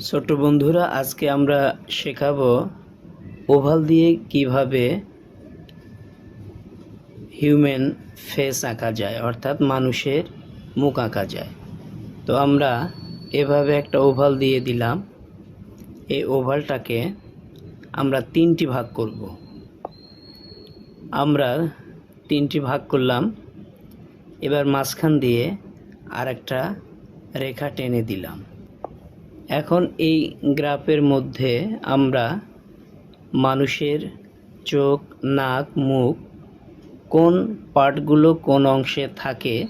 ছোট বন্ধুরা, আজকে আমরা শেখাবো ওভাল দিয়ে কিভাবে হিউম্যান ফেস আঁকা যায়, অর্থাৎ মানুষের মুখ আঁকা যায়। তো আমরা এভাবে একটা ওভাল দিয়ে দিলাম। এই ওভালটাকে আমরা তিনটি ভাগ করব। আমরা তিনটি ভাগ করলাম। এবার মাঝখান দিয়ে আরেকটা রেখা টেনে দিলাম। এখন এই গ্রাফের মধ্যে আমরা মানুষের চোখ, নাক, মুখ কোন পার্টগুলো কোন অংশে থাকে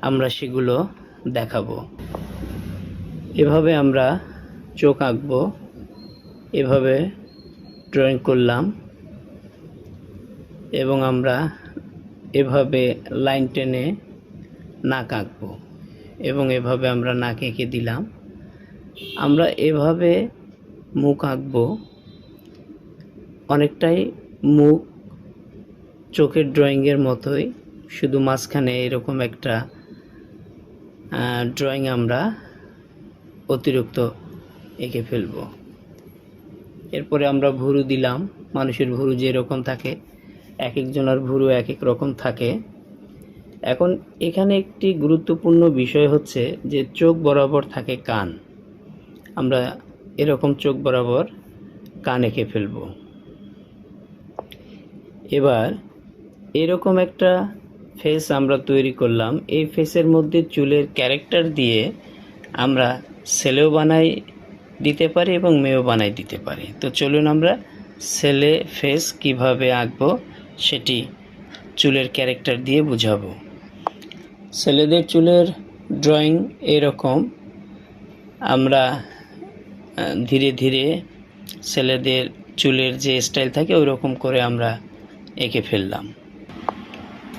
আমরা সেগুলো দেখাবো। এভাবে আমরা চোখ আঁকবো। এভাবে ড্রয়িং করলাম এবং আমরা এভাবে লাইন টেনে নাক আঁকবো এবং এভাবে আমরা নাক এঁকে দিলাম। আমরা এভাবে মুখ আঁকবো। অনেকটাই মুখ চোখের ড্রয়িংয়ের মতোই, শুধু মাঝখানে এরকম একটা ড্রয়িং আমরা অতিরিক্ত এঁকে ফেলব। এরপরে আমরা ভুরু দিলাম। মানুষের ভুরু যেরকম থাকে, এক একজনের ভুরু এক এক রকম থাকে। এখন এখানে একটি গুরুত্বপূর্ণ বিষয় হচ্ছে যে চোখ বরাবর থাকে কান। আমরা এরকম চোখ বরাবর কান এঁকে ফেলব। এবার এরকম একটা ফেস আমরা তৈরি করলাম। এই ফেসের মধ্যে চুলের ক্যারেক্টার দিয়ে আমরা ছেলেও বানাই দিতে পারি এবং মেয়েও বানাই দিতে পারি। তো চলুন আমরা ছেলে ফেস কিভাবে আঁকবো সেটি চুলের ক্যারেক্টার দিয়ে বুঝাবো। ছেলেদের চুলের ড্রয়িং এরকম। আমরা ধীরে ধীরে ছেলেদের চুলের যে স্টাইল থাকে ওই রকম করে আমরা এঁকে ফেললাম।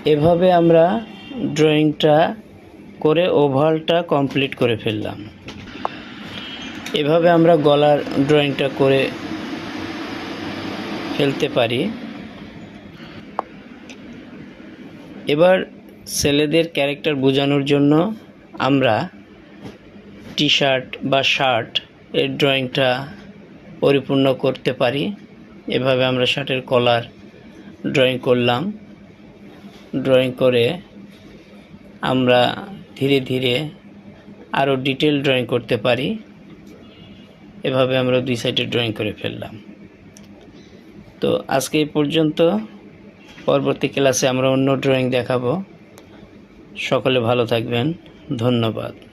এভাবে আমরা ড্রয়িংটা করে ওভালটা কমপ্লিট করে ফেললাম। এভাবে আমরা গলার ড্রয়িংটা করে ফেলতে পারি। এবার ছেলেদের ক্যারেক্টার বোঝানোর জন্য আমরা টি শার্ট বা শার্ট এর ড্রয়িংটা পরিপূর্ণ করতে পারি। এভাবে আমরা শার্টের কলার ড্রয়িং করলাম। ড্রয়িং করে আমরা ধীরে ধীরে আরও ডিটেল ড্রয়িং করতে পারি। এভাবে আমরা দুই সাইডে ড্রয়িং করে ফেললাম। তো আজকে এই পর্যন্ত। পরবর্তী ক্লাসে আমরা অন্য ড্রয়িং দেখাবো। সকলে ভালো থাকবেন। ধন্যবাদ।